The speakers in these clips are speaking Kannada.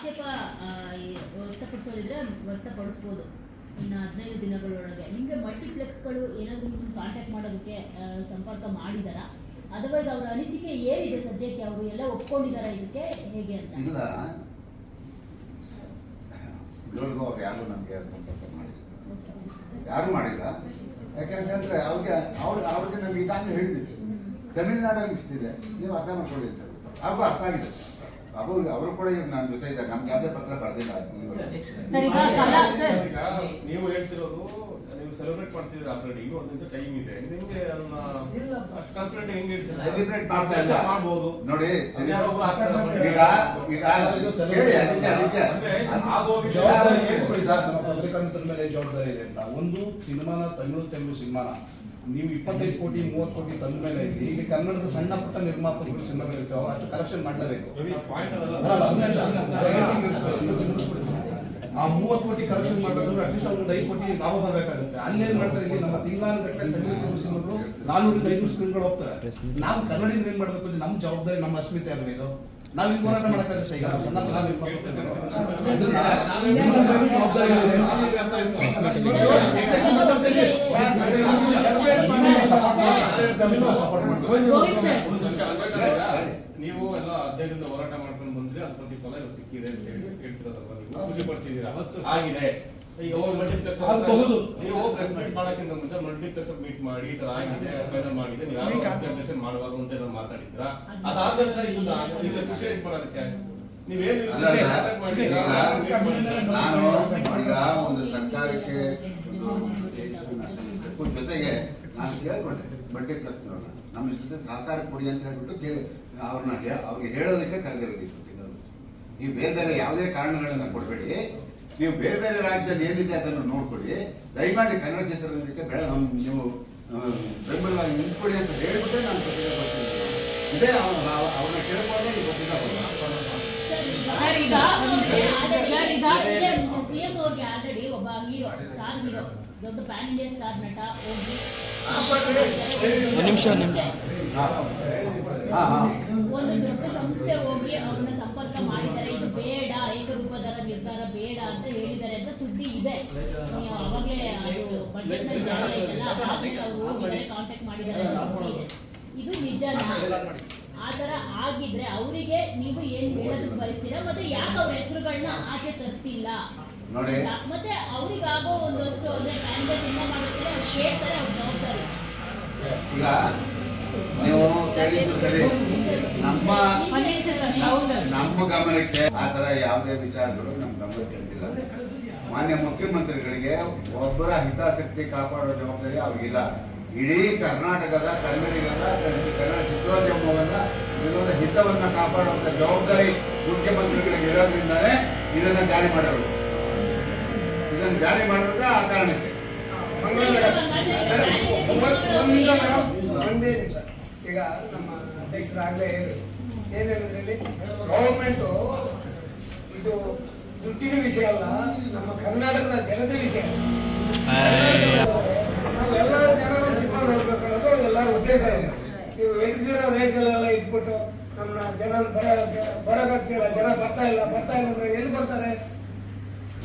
ಆಕ್ಷೇಪ ವ್ಯಕ್ತಪಡಿಸೋದಿದ್ರೆ ವ್ಯಕ್ತಪಡಿಸ್ಬೋದು ಇನ್ನು 15 ದಿನಗಳೊಳಗೆ. ನಿಮಗೆ ಮಲ್ಟಿಪ್ಲೆಕ್ಸ್ಗಳು ಏನಾದರೂ ನಿಮ್ಮನ್ನು ಕಾಂಟ್ಯಾಕ್ಟ್ ಮಾಡೋದಕ್ಕೆ ಸಂಪರ್ಕ ಮಾಡಿದಾರಾ? ಅದರ್ವೈಸ್ ಅವರ ಅನಿಸಿಕೆ ಏನಿದೆ ಸದ್ಯಕ್ಕೆ? ಅವರು ಎಲ್ಲ ಒಪ್ಕೊಂಡಿದ್ದಾರೆ ಇದಕ್ಕೆ ಹೇಗೆ ಅಂತ? ಇಲ್ಲ, ಇದ್ರೊಳಗೂ ಅವ್ರು ಯಾರು ನಮಗೆ ಸಂಪರ್ಕ ಮಾಡಿಲ್ಲ, ಯಾರು ಮಾಡಿಲ್ಲ. ಯಾಕೆಂತಂದ್ರೆ ಅವ್ರಿಗೆ ನಾವು ಈಗಾಗಲೇ ಹೇಳಿದ್ದೀವಿ, ತಮಿಳುನಾಡಲ್ಲಿ ಇಷ್ಟಿದೆ, ನೀವು ಅರ್ಥ ಮಾಡ್ಕೊಳ್ಳಿ ಅಂತ. ಅವ್ರಿಗೂ ಅರ್ಥ ಆಗಿದೆ. ಅವರು ಕೂಡ ಈಗ ನನ್ನ ಜೊತೆ ಇದ್ದಾರೆ, ನಮ್ಗೆ ಯಾವುದೇ ಪತ್ರ ಬರೆದಿಲ್ಲ. ನೀವು ಹೇಳ್ತಿರೋದು ನೀವು ಸೆಲೆಬ್ರೇಟ್ ಮಾಡ್ತಿದ್ರೆ ಆಲ್ರೆಡಿ ಈಗ ಒಂದು ದಿವಸ ಟೈಮ್ ಇದೆ, ನಿಮಗೆ ಅಷ್ಟು ಕಾನ್ಫಿಡೆಂಟ್ ಹೆಂಗೆ ಸೆಲೆಬ್ರೇಟ್ ಮಾಡ್ತಾ ಇಲ್ಲ ಮಾಡ್ಬೋದು ನೋಡಿ. ಪತ್ರಿಕಾಂತರ ಮೇಲೆ ಜವಾಬ್ದಾರಿ ಇದೆ ಅಂತ. ಒಂದು ಸಿನಿಮಾನ ತಮಿಳು ಸಿನಿಮಾನ ನೀವು 25 ಕೋಟಿ 30 ಕೋಟಿ ತಂದ ಮೇಲೆ ಇದೆ. ಈಗ ಕನ್ನಡದ ಸಣ್ಣ ಪುಟ್ಟ ನಿರ್ಮಾಪಕರು ಸಿನಿಮಾಗಳಿರ್ತವೆ, ಅವ್ರು ಅಷ್ಟು ಕರೆಕ್ಷನ್ ಮಾಡಲೇಬೇಕು. ಆ 30 ಕೋಟಿ ಕರೆಕ್ಷನ್ ಮಾಡಬೇಕಂದ್ರೆ ಅಟ್ಲೀಸ್ಟ್ ಅವ್ರಿಗೆ 5 ಕೋಟಿ ಲಾಭ ಬರಬೇಕಾಗುತ್ತೆ. ಅಲ್ಲೇನ್ ಮಾಡ್ತಾರೆ, ಇಲ್ಲಿ ನಮ್ಮ ತಿಂಗಳಾನುಗಟ್ಟಲೆ ತಮಿಳು ಸಿನಿಮಾಗಳು 400-500 ಸ್ಕ್ರೀನ್ಗಳು ಹೋಗ್ತವೆ. ನಾವು ಕನ್ನಡಿಗರು ಏನ್ ಮಾಡ್ಬೇಕು ಅಂದ್ರೆ ನಮ್ಮ ಜವಾಬ್ದಾರಿ, ನಮ್ಮ ಅಸ್ಮಿತೆ ಅಲ್ವೇ ಇದು. ನಾವು ಇಲ್ಲಿ ಹೋರಾಟ ಮಾಡಕ್ಕಾಗುತ್ತೆ. ಈಗ ನಾವು ಸಣ್ಣ ಪುಟ್ಟ ನೀವು ಎಲ್ಲ 15 ಹೋರಾಟ ಮಾಡ್ಕೊಂಡು ಬಂದ್ರೆ ಅದ್ರ ಪ್ರತಿಫಲ ಸಿಕ್ಕಿದೆ ಅಂತ ಹೇಳ್ತಿರೋದಲ್ವಾ? ನೀವು ಖುಷಿ ಪಡ್ತಿದ್ದೀರಾ? ಆಗಿದೆ. ಈಗ ಮಲ್ಟಿಪ್ಲೆಕ್ಸ್ ನೀವು ಪ್ರೆಸ್ ಮೀಟ್ ಮಾಡೋಕ್ಕಿಂತ ಮುಂಚೆ ಮಲ್ಟಿಪ್ಲೆಕ್ಸ್ ಮೀಟ್ ಮಾಡಿ ಈ ತರ ಆಗಿದೆ, ಫೈನಲ್ ಮಾಡಿದೆ, ನೀವು ಯಾರು ಅಬ್ಜರ್ವೇಷನ್ ಮಾಡುವಾಗ ಅಂತ ಮಾತಾಡಿದ್ರಾ? ಅದಾದ್ಮೇಲೆ ಇಲ್ಲ ಈಗ ಖುಷಿ ಮಾಡೋದಕ್ಕೆ ನೀವೇನು ನಾನು ಈಗ ಒಂದು ಸರ್ಕಾರಕ್ಕೆ ಜೊತೆಗೆ ನಾನು ಕೇಳ್ಕೊಂಡೆ, ಮಲ್ಟಿಪ್ಲೆಕ್ಸ್ ನಮ್ಮ ಜೊತೆ ಸಹಕಾರ ಕೊಡಿ ಅಂತ ಹೇಳ್ಬಿಟ್ಟು ಅವ್ರಿಗೆ ಹೇಳೋದಕ್ಕೆ ಕರೆದಿರೋದು. ನೀವು ಬೇರೆ ಬೇರೆ ಯಾವುದೇ ಕಾರಣಗಳನ್ನ ಕೊಡಬೇಡಿ, ನೀವು ಬೇರೆ ಬೇರೆ ರಾಜ್ಯದಲ್ಲಿ ಏನಿದೆ ಅದನ್ನು ನೋಡ್ಕೊಳ್ಳಿ, ದಯಮಾಡಿ ಕನ್ನಡ ಚಿತ್ರರಂಗಕ್ಕೆ ನೀವು ಬೆಂಬಲವಾಗಿ ನಿಂತ್ಕೊಳ್ಳಿ ಅಂತ ಹೇಳ್ಬಿಟ್ಟೆ ನಾನು ಪತ್ರಿಕೆ ಬರ್ತೀನಿ. ಇದೇ ಅವ್ರನ್ನ ಕೇಳ್ಕೊಂಡೆ ಈ ಪತ್ರಿಕಾ ಆಲ್ರೆಡಿ ಒಬ್ಬ ಹೀರೋ, ಸ್ಟಾರ್ ಹೀರೋ, ದೊಡ್ಡ ಪ್ಯಾನ್ ಇಂಡಿಯಾ ಸ್ಟಾರ್ ನಟ ಹೋಗಿ ಒಂದು ದೊಡ್ಡ ಸಂಸ್ಥೆ ಹೋಗಿ ಅವ್ರನ್ನ ಸಂಪರ್ಕ ಮಾಡಿದ್ದಾರೆ. ಇದು ಬೇಡ, ಏಕರೂಪದರ ನಿರ್ಧಾರ ಬೇಡ ಅಂತ ಹೇಳಿದ್ದಾರೆ ಅಂತ ಸುದ್ದಿ ಇದೆ. ಅವಾಗಲೇ ಅದು ಬಜೆಟ್ ಕಾಂಟ್ಯಾಕ್ಟ್ ಮಾಡಿದ್ದಾರೆ ಅಂತ ಸುದ್ದಿ ಇದೆ. ಇದು ನಿಜನಾ? ಆ ತರ ಆಗಿದ್ರೆ ಅವರಿಗೆ ನೀವು ಏನ್ ಹೇಳೋದಕ್ಕೆ ಬಯಸ್ತೀರಾ? ಮತ್ತೆ ಯಾಕೆ ಅವ್ರ ಹೆಸರುಗಳನ್ನ ಆಚೆ ತರ್ತಿಲ್ಲ? ಮತ್ತೆ ಅವ್ರಿಗಾಗೋ ಒಂದಷ್ಟು ಅಂದ್ರೆ ಫ್ಯಾನ್ಗೆ ಸಿನಿಮಾ ಮಾಡ್ತಾರೆ, ಅವ್ರು ಕೇಳ್ತಾರೆ, ಅವ್ರ ಜವಾಬ್ದಾರಿ. ಈಗ ನೀವು ಹೇಳಿದ್ದು ಸರಿ, ನಮ್ಮ ಗಮನಕ್ಕೆ ಆ ತರ ಯಾವುದೇ ವಿಚಾರಗಳು ನಮ್ಮ ಗಮನಕ್ಕೆ ಬಂದಿಲ್ಲ. ಮಾನ್ಯ ಮುಖ್ಯಮಂತ್ರಿಗಳಿಗೆ ಒಬ್ಬರ ಹಿತಾಸಕ್ತಿ ಕಾಪಾಡೋ ಜವಾಬ್ದಾರಿ ಅವ್ರಿಗಿಲ್ಲ. ಇಡೀ ಕರ್ನಾಟಕದ ಕನ್ನಡಿಗರ ಕನ್ನಡ ಚಿತ್ರೋದ್ಯಮವನ್ನ ವಿರೋಧ ಹಿತವನ್ನ ಕಾಪಾಡುವಂತ ಜವಾಬ್ದಾರಿ ಮುಖ್ಯಮಂತ್ರಿಗಳಿಗೆ ಇರೋದ್ರಿಂದಾನೇ ಇದನ್ನ ಜಾರಿ ಮಾಡೋದು. ಇದನ್ನು ಜಾರಿ ಮಾಡೋದ ಆ ಕಾರಣಕ್ಕೆ. ಒಂದೇ ನಿಮಿಷ. ಈಗ ನಮ್ಮ ಅಧ್ಯಕ್ಷರಾಗಲೇ ಏನೇನಿದೆ, ಗೌರ್ಮೆಂಟು ಇದು ದುಡ್ಡಿನ ವಿಷಯ ಅಲ್ಲ, ನಮ್ಮ ಕರ್ನಾಟಕದ ಜನತೆ ವಿಷಯ. ನಾವೆಲ್ಲ ಜನರು ಸಿನಿಮಾ ನೋಡ್ಬೇಕು ಅನ್ನೋದು ಎಲ್ಲರ ಉದ್ದೇಶ ಇದೆ. ನೀವು ಎಡ್ದಿರೋ ರೇಟ್ಗಳೆಲ್ಲ ಇಟ್ಬಿಟ್ಟು ನಮ್ಮ ಜನ ಬರೋಕ್ಕಾಗ್ತಿಲ್ಲ, ಜನ ಬರ್ತಾ ಇಲ್ಲ ಅಂದ್ರೆ ಎಲ್ಲಿ ಬರ್ತಾರೆ?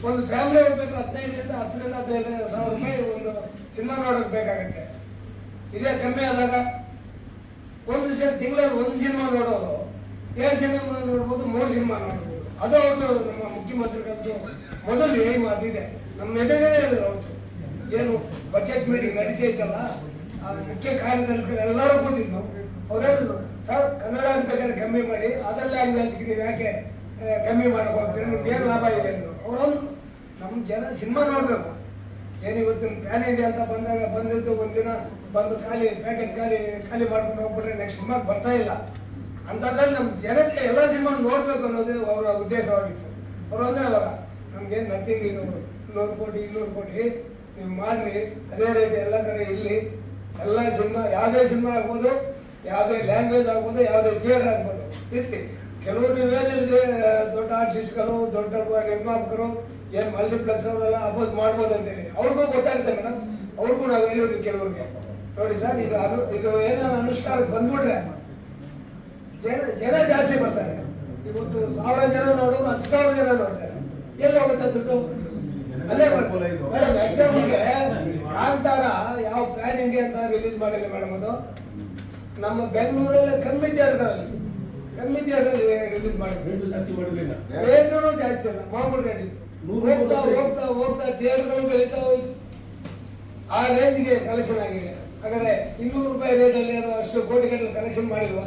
ಒಂದು ಫ್ಯಾಮಿಲಿ ಹೋಗ್ಬೇಕು 15,000 ರೂಪಾಯಿ ಒಂದು ಸಿನಿಮಾ ನೋಡೋಕೆ ಬೇಕಾಗತ್ತೆ. ಇದೇ ಕಮ್ಮಿ ಆದಾಗ ಒಂದು ತಿಂಗಳಲ್ಲಿ ಒಂದು ಸಿನಿಮಾ ನೋಡೋರು 2 ಸಿನಿಮಾ ನೋಡ್ಬೋದು, 3 ಸಿನಿಮಾ ನೋಡ್ಬೋದು. ಅದು ಅವ್ರದ್ದು ನಮ್ಮ ಮುಖ್ಯಮಂತ್ರಿಗಳದ್ದು ಮೊದಲು ಏಮ್ ಅದಿದೆ. ನಮ್ಮ ಎದುರುಗಡೆ ಹೇಳಿದ್ರು ಅವತ್ತು ಏನು ಬಜೆಟ್ ಮೀಟಿಂಗ್ ನಡೀತೈತಲ್ಲ, ಆ ಮುಖ್ಯ ಕಾರ್ಯದರ್ಶಿಗಳು ಎಲ್ಲರೂ ಕೂತಿದ್ರು. ಅವ್ರು ಹೇಳಿದ್ರು, ಸರ್ ಕನ್ನಡ ಬೇಕಾದ್ರೆ ಕಮ್ಮಿ ಮಾಡಿ, ಅದರ್ ಲ್ಯಾಂಗ್ವೇಜ್ಗೆ ನೀವು ಯಾಕೆ ಕಮ್ಮಿ ಮಾಡಕ್ಕೆ ಹೋಗ್ತೀರಿ, ನಿಮ್ಗೆ ಏನು ಲಾಭ ಇದೆ ಅಂದರು. ಅವರೊಂದು ನಮ್ಮ ಜನ ಸಿನಿಮಾ ನೋಡಬೇಕು. ಏನು ಇವತ್ತು ಪ್ಯಾನ್ ಇಂಡಿಯಾ ಅಂತ ಬಂದಿದ್ದು ಒಂದಿನ ಬಂದು ಪ್ಯಾಕೆಟ್ ಖಾಲಿ ಮಾಡ್ಕೊಂಡು ಹೋಗ್ಬಿಟ್ರೆ ನೆಕ್ಸ್ಟ್ ಸಿನಿಮಾಗೆ ಬರ್ತಾ ಇಲ್ಲ. ಅಂಥದ್ರಲ್ಲಿ ನಮ್ಮ ಜನತೆ ಎಲ್ಲ ಸಿನಿಮಾ ನೋಡಬೇಕು ಅನ್ನೋದು ಅವರ ಉದ್ದೇಶವಾಗಿತ್ತು. ಅವರು ಅಂದರೆ ಅವಾಗ ನಮ್ಗೇನು ನಥಿಂಗ್, 100 ಕೋಟಿ 200 ಕೋಟಿ ನೀವು ಮಾಡಿರಿ, ಅದೇ ರೇಟ್ ಎಲ್ಲ ಕಡೆ ಇಲ್ಲಿ ಎಲ್ಲ ಸಿನಿಮಾ, ಯಾವುದೇ ಸಿನಿಮಾ ಆಗ್ಬೋದು, ಯಾವುದೇ ಲ್ಯಾಂಗ್ವೇಜ್ ಆಗ್ಬೋದು, ಯಾವುದೇ ಥಿಯೇಟರ್ ಆಗ್ಬೋದು ಇರ್ಲಿ. ಕೆಲವರು ನೀವೇನು ಹೇಳಿದ್ರೆ ದೊಡ್ಡ ಆರ್ಟಿಸ್ಟ್ಗಳು, ದೊಡ್ಡ ನಿರ್ಮಾಪಕರು ಏನು ಮಲ್ಟಿಪ್ಲೆಕ್ಸ್ ಅವರೆಲ್ಲ ಅಪೋಸ್ ಮಾಡ್ಬೋದು ಅಂತೇಳಿ ಅವ್ರಿಗೂ ಗೊತ್ತಾಗುತ್ತೆ ಮೇಡಮ್. ಅವ್ರಿಗೂ ನಾವು ಹೇಳಿದ್ವಿ ಕೆಲವ್ರಿಗೆ, ನೋಡಿ ಸರ್ ಇದು ಏನಾದ್ರು ಅನುಷ್ಠಾನಕ್ಕೆ ಬಂದ್ಬಿಟ್ರೆ ಜನ ಜಾಸ್ತಿ ಬರ್ತಾರೆ. ಇವತ್ತು 1000 ಜನ ನೋಡೋರು 10,000 ಜನ ನೋಡ್ತಾರೆ. ಎಲ್ಲಿ ಹೋಗುತ್ತೆ ದುಡ್ಡು? ಅಲ್ಲೇ ಬರ್ಬೋದು ಮೇಡಮ್. ಎಕ್ಸಾಂಪಲ್ಗೆ ಕಾಂತಾರ ಯಾವ ಪ್ಲಾನ್ ಇಂಡಿಯಾ ಅಂತ ರಿಲೀಸ್ ಮಾಡಿಲ್ಲ ಮೇಡಮ್. ಅದು ನಮ್ಮ ಬೆಂಗಳೂರಲ್ಲಿ ಕಮ್ಮಿ ಥಿಯೇಟರ್ಗಳಲ್ಲಿ ರಿಲೀಸ್ ಮಾಡಿದ್ರು. ರೇಟು ಜಾಸ್ತಿ ಅಲ್ಲ, ಮಾಮೂಲು ರೇಟ್ ಇತ್ತು. ಹೋಗ್ತಾ ಥಿಯೇಟರ್ಗಳು ಬೆಳೀತಾ ಹೋಯ್ತು. ಆ ರೇಂಜ್ಗೆ ಕಲೆಕ್ಷನ್ ಆಗಿದೆ. ಹಾಗಾದ್ರೆ 200 ರೂಪಾಯಿ ರೇಟಲ್ಲಿ ಅದು ಅಷ್ಟು ಕೋಟಿ ಕಲೆಕ್ಷನ್ ಮಾಡಿಲ್ವಾ?